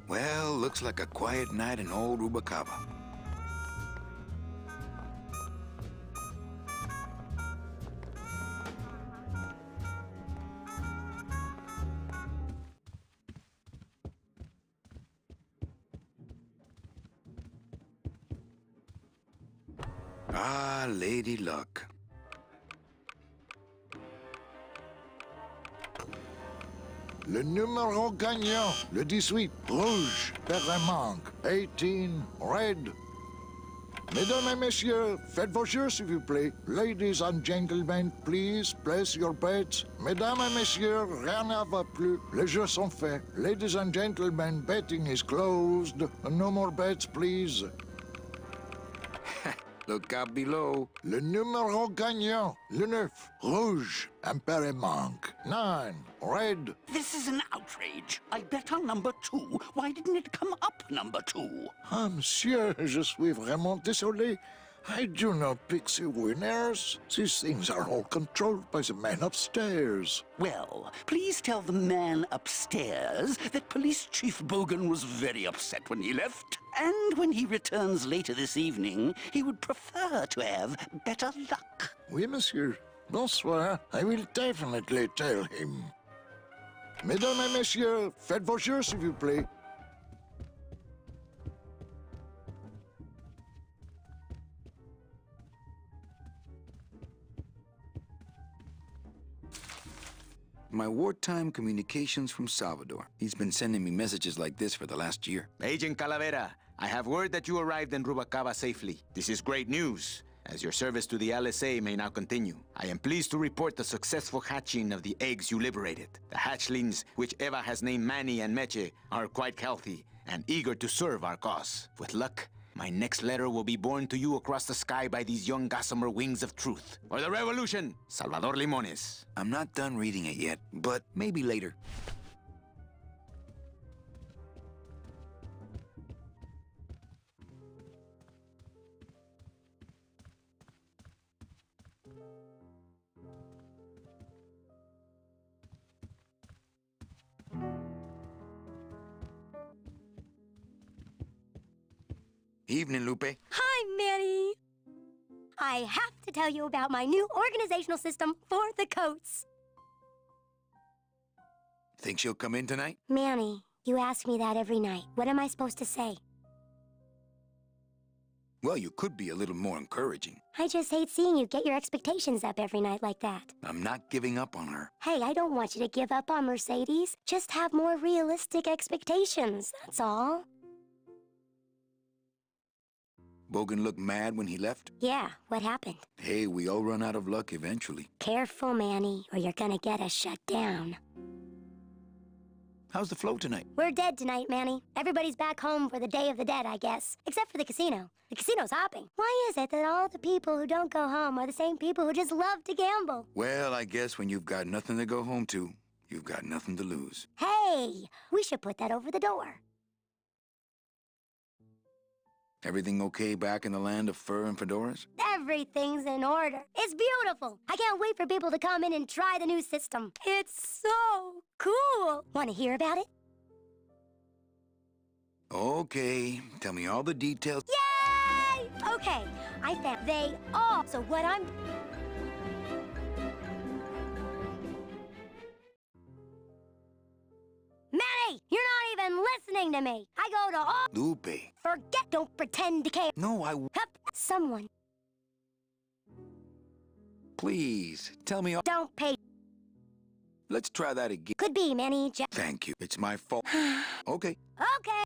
Well, looks like a quiet night in old Rubacava. Ah, Lady Luck. Le numéro gagnant, le 18, rouge, Perremanque, 18, red. Mesdames et messieurs, faites vos jeux, s'il vous plaît. Ladies and gentlemen, please place your bets. Mesdames et messieurs, rien ne va plus. Les jeux sont faits. Ladies and gentlemen, betting is closed. No more bets, please. Look out below. Le numéro gagnant, le 9, rouge, Perremanque, 9, red. This is an outrage. I bet on number 2. Why didn't it come up number 2? Ah, monsieur, je suis vraiment désolé. I do not pick the winners. These things are all controlled by the man upstairs. Well, please tell the man upstairs that Police Chief Bogan was very upset when he left. And when he returns later this evening, he would prefer to have better luck. Oui, monsieur. Bonsoir. I will definitely tell him. Mesdames et messieurs, faites vos jeux, s'il vous plaît. My wartime communications from Salvador. He's been sending me messages like this for the last year. Agent Calavera, I have word that you arrived in Rubacava safely. This is great news, as your service to the LSA may now continue. I am pleased to report the successful hatching of the eggs you liberated. The hatchlings, which Eva has named Manny and Meche, are quite healthy and eager to serve our cause. With luck, my next letter will be borne to you across the sky by these young gossamer wings of truth. For the revolution, Salvador Limones. I'm not done reading it yet, but maybe later. Evening, Lupe. Hi, Manny. I have to tell you about my new organizational system for the coats. Think she'll come in tonight? Manny, you ask me that every night. What am I supposed to say? Well, you could be a little more encouraging. I just hate seeing you get your expectations up every night like that. I'm not giving up on her. Hey, I don't want you to give up on Mercedes. Just have more realistic expectations, that's all. Bogan looked mad when he left? Yeah, what happened? Hey, we all run out of luck eventually. Careful, Manny, or you're gonna get us shut down. How's the flow tonight? We're dead tonight, Manny. Everybody's back home for the Day of the Dead, I guess. Except for the casino. The casino's hopping. Why is it that all the people who don't go home are the same people who just love to gamble? Well, I guess when you've got nothing to go home to, you've got nothing to lose. Hey, we should put that over the door. Everything okay back in the land of fur and fedoras? Everything's in order. It's beautiful. I can't wait for people to come in and try the new system. It's so cool. Want to hear about it? Okay, tell me all the details. Yay! Okay, I found they all. So what I'm... Manny, you're not even listening to me. I go to all... Lupe. Forget, don't pretend to care. No, Hup, someone. Please, tell me all... Don't pay. Let's try that again. Could be, Manny. Thank you. It's my fault. Okay. Okay.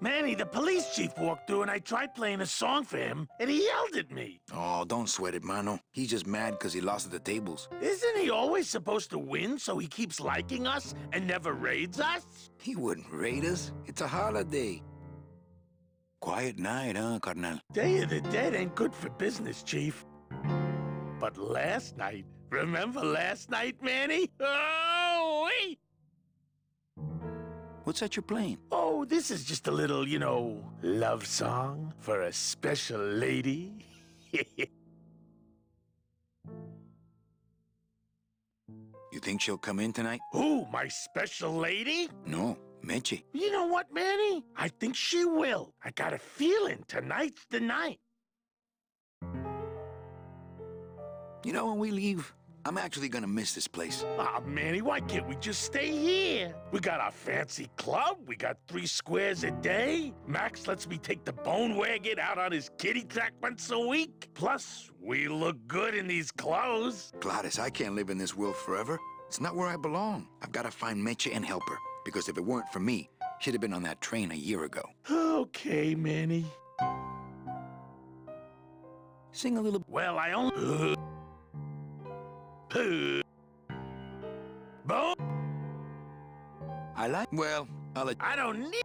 Manny, the police chief walked through and I tried playing a song for him, and he yelled at me. Oh, don't sweat it, Mano. He's just mad because he lost at the tables. Isn't he always supposed to win so he keeps liking us and never raids us? He wouldn't raid us. It's a holiday. Quiet night, huh, carnal? Day of the Dead ain't good for business, Chief. But last night, remember last night, Manny? Oh, wait! What's that you're playing? Oh, this is just a little, love song for a special lady. You think she'll come in tonight? Who, my special lady? No, Meche. You know what, Manny? I think she will. I got a feeling tonight's the night. You know, when we leave, I'm actually gonna miss this place. Ah, Manny, why can't we just stay here? We got our fancy club, we got 3 squares a day. Max lets me take the bone wagon out on his kiddie track once a week. Plus, we look good in these clothes. Gladys, I can't live in this world forever. It's not where I belong. I've gotta find Meche and help her. Because if it weren't for me, she'd have been on that train a year ago. Okay, Manny. Sing a little... Well, I only... Bone? I like... Well, I'll let... I don't need...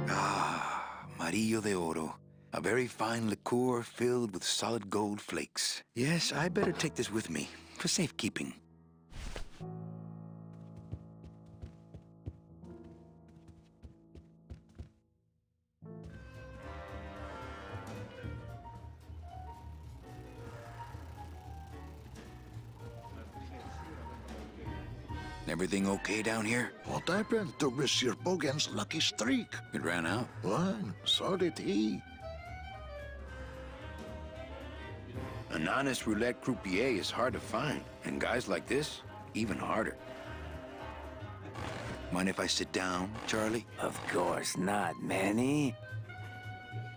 Ah, Marillo de Oro. A very fine liqueur filled with solid gold flakes. Yes, I better take this with me, for safekeeping. Everything okay down here? What happened to Monsieur Bogan's lucky streak? It ran out. Well, so did he. An honest roulette croupier is hard to find, and guys like this, even harder. Mind if I sit down, Charlie? Of course not, Manny.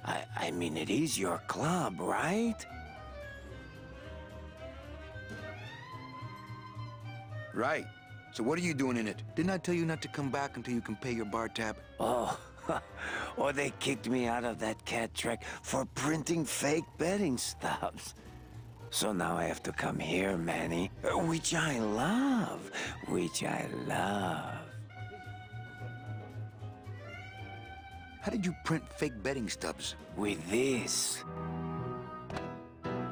I mean, it is your club, right? Right. So what are you doing in it? Didn't I tell you not to come back until you can pay your bar tab? Oh, or they kicked me out of that cat track for printing fake betting stubs. So now I have to come here, Manny, which I love, How did you print fake betting stubs? With this.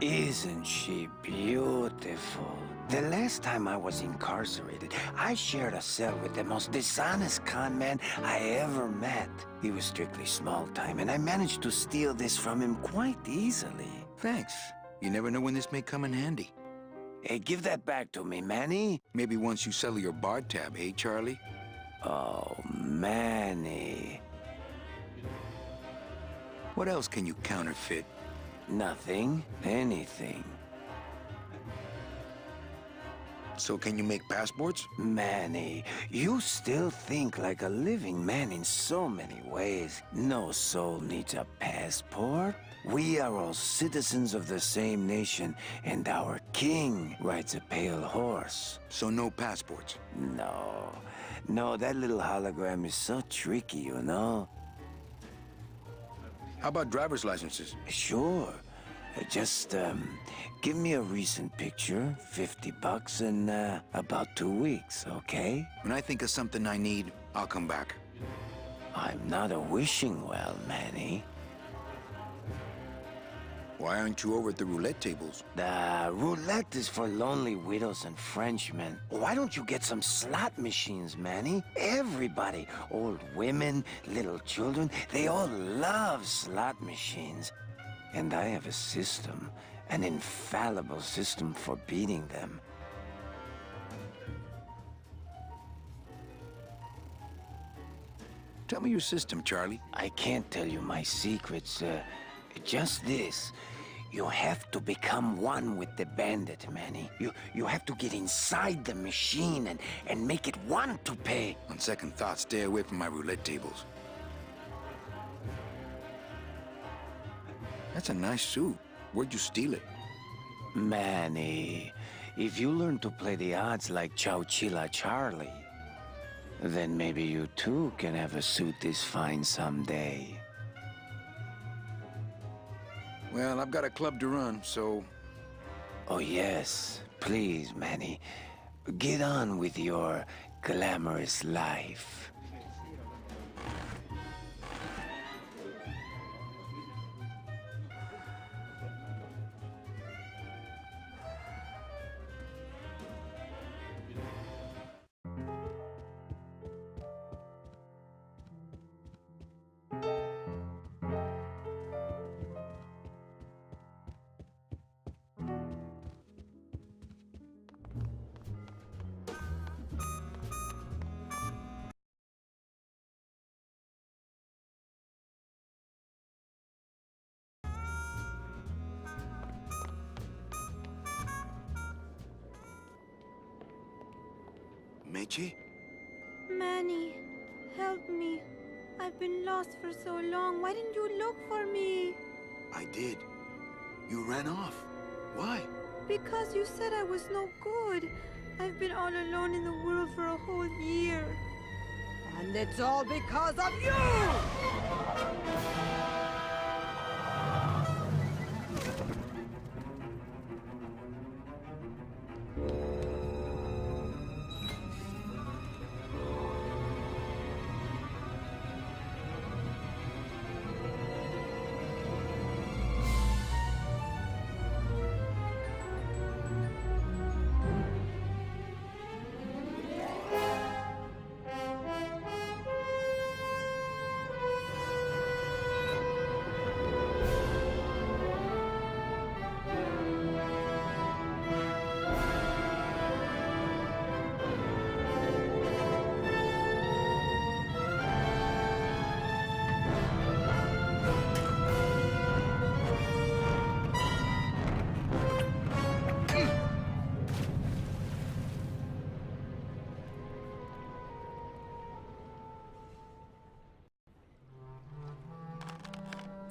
Isn't she beautiful? The last time I was incarcerated, I shared a cell with the most dishonest con man I ever met. He was strictly small time, and I managed to steal this from him quite easily. Thanks. You never know when this may come in handy. Hey, give that back to me, Manny. Maybe once you settle your bar tab, eh, Charlie? Oh, Manny. What else can you counterfeit? Nothing. Anything. So can you make passports? Manny, you still think like a living man in so many ways. No soul needs a passport. We are all citizens of the same nation, and our king rides a pale horse. So no passports? No, that little hologram is so tricky, you know? How about driver's licenses? Sure. Just, give me a recent picture, $50 in, about 2 weeks, okay? When I think of something I need, I'll come back. I'm not a wishing well, Manny. Why aren't you over at the roulette tables? The roulette is for lonely widows and Frenchmen. Why don't you get some slot machines, Manny? Everybody, old women, little children, they all love slot machines. And I have a system, an infallible system for beating them. Tell me your system, Charlie. I can't tell you my secrets, just this. You have to become one with the bandit, Manny. You have to get inside the machine and make it want to pay. On second thought, stay away from my roulette tables. That's a nice suit. Where'd you steal it? Manny, if you learn to play the odds like Chowchilla Charlie, then maybe you too can have a suit this fine someday. Well, I've got a club to run, so... Oh yes, please, Manny. Get on with your glamorous life. Meche? Manny, help me. I've been lost for so long. Why didn't you look for me? I did. You ran off. Why? Because you said I was no good. I've been all alone in the world for a whole year. And it's all because of you!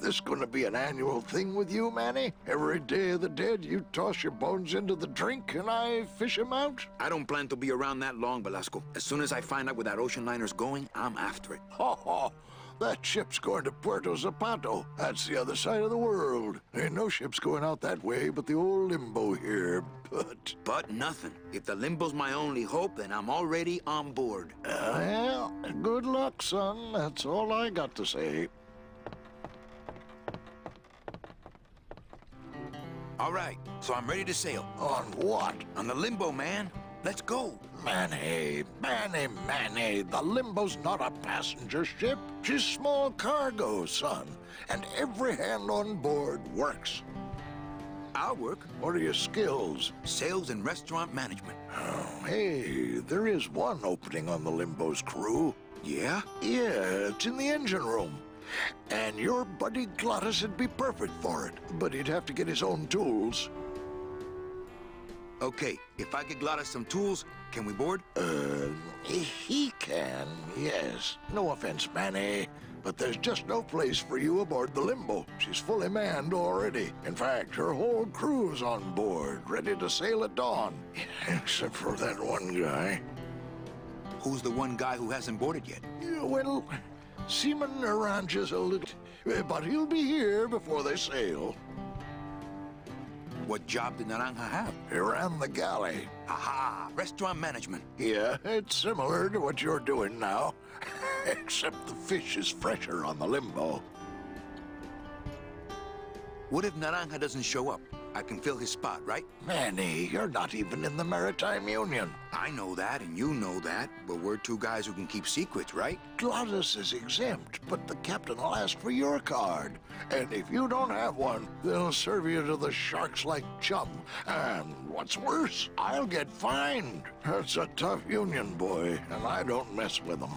This gonna be an annual thing with you, Manny? Every Day of the Dead, you toss your bones into the drink and I fish 'em out? I don't plan to be around that long, Velasco. As soon as I find out where that ocean liner's going, I'm after it. Ho ho! That ship's going to Puerto Zapato. That's the other side of the world. Ain't no ships going out that way but the old Limbo here, But nothing. If the Limbo's my only hope, then I'm already on board. Well, good luck, son. That's all I got to say. All right, so I'm ready to sail. On what? On the Limbo, man. Let's go. Manny, the Limbo's not a passenger ship. She's small cargo, son. And every hand on board works. I'll work. What are your skills? Sales and restaurant management. Oh, hey, there is one opening on the Limbo's crew. Yeah? Yeah, it's in the engine room. And your buddy Glottis would be perfect for it, but he'd have to get his own tools. Okay, if I get Glottis some tools, can we board? He can, yes. No offense, Manny, but there's just no place for you aboard the Limbo. She's fully manned already. In fact, her whole crew's on board, ready to sail at dawn. Except for that one guy. Who's the one guy who hasn't boarded yet? Yeah, well, Seaman arranges a little, but he'll be here before they sail. What job did Naranja have? He ran the galley. Aha! Restaurant management. Yeah, it's similar to what you're doing now, except the fish is fresher on the Limbo. What if Naranja doesn't show up? I can fill his spot, right? Manny, you're not even in the Maritime Union. I know that, and you know that, but we're two guys who can keep secrets, right? Glottis is exempt, but the captain will ask for your card. And if you don't have one, they'll serve you to the sharks like chum. And what's worse, I'll get fined. That's a tough union, boy, and I don't mess with them.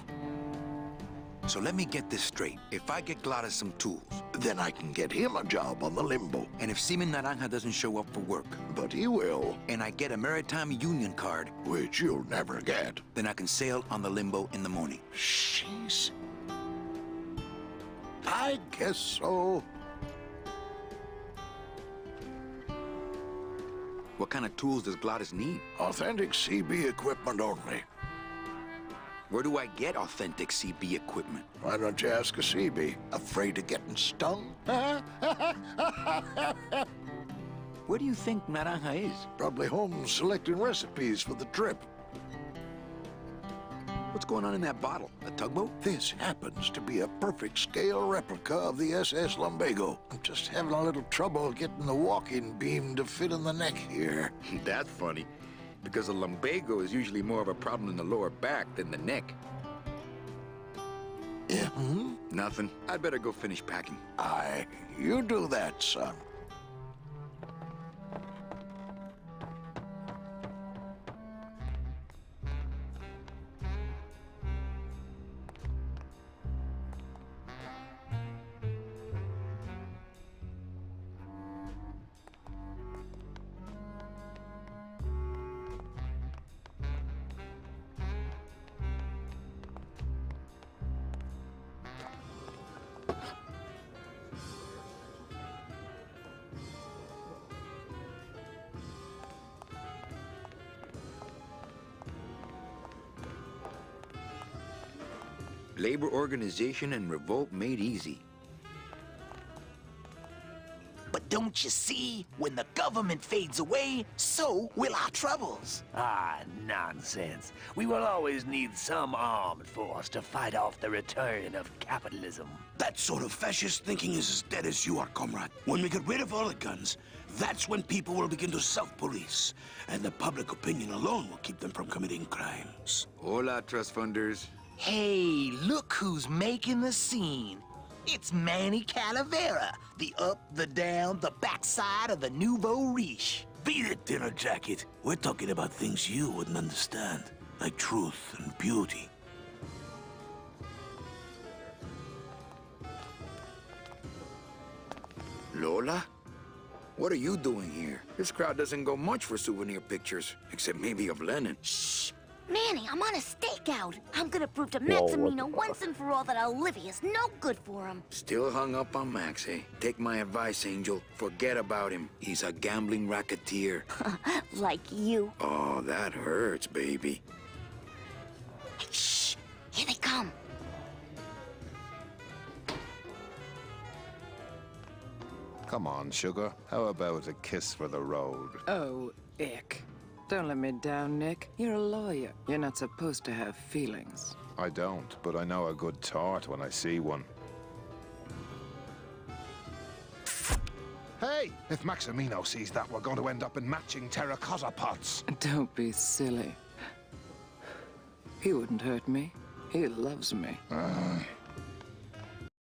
So let me get this straight. If I get Glottis some tools, Then I can get him a job on the Limbo. and if Seaman Naranja doesn't show up for work, But he will, and I get a Maritime Union card, which you'll never get. then I can sail on the Limbo in the morning. Jeez. I guess so. What kind of tools does Glottis need? Authentic CB equipment only. Where do I get authentic CB equipment? Why don't you ask a CB? Afraid of getting stung? Where do you think Naranja is? Probably home selecting recipes for the trip. What's going on in that bottle? A tugboat? This happens to be a perfect scale replica of the SS Lumbago. I'm just having a little trouble getting the walking beam to fit in the neck here. That's funny, because a lumbago is usually more of a problem in the lower back than the neck. Yeah, Nothing. I'd better go finish packing. Aye, you do that, son. Labor organization and revolt made easy. But don't you see? When the government fades away, so will our troubles. Ah, nonsense. We will always need some armed force to fight off the return of capitalism. That sort of fascist thinking is as dead as you are, comrade. When we get rid of all the guns, that's when people will begin to self-police. And the public opinion alone will keep them from committing crimes. Hola, trust funders. Hey, look who's making the scene. It's Manny Calavera, the up, the down, the backside of the nouveau riche. Beat it, dinner jacket. We're talking about things you wouldn't understand, like truth and beauty. Lola? What are you doing here? This crowd doesn't go much for souvenir pictures, except maybe of Lenin. Shh! Manny, I'm on a stakeout. I'm gonna prove to Maximino once and for all that Olivia's no good for him. Still hung up on Max, eh? Take my advice, Angel. Forget about him. He's a gambling racketeer. Like you. Oh, that hurts, baby. Hey, shh! Here they come. Come on, sugar. How about a kiss for the road? Oh, ick. Don't let me down, Nick. You're a lawyer. You're not supposed to have feelings. I don't, but I know a good tart when I see one. Hey! If Maximino sees that, we're going to end up in matching terracotta pots. Don't be silly. He wouldn't hurt me. He loves me.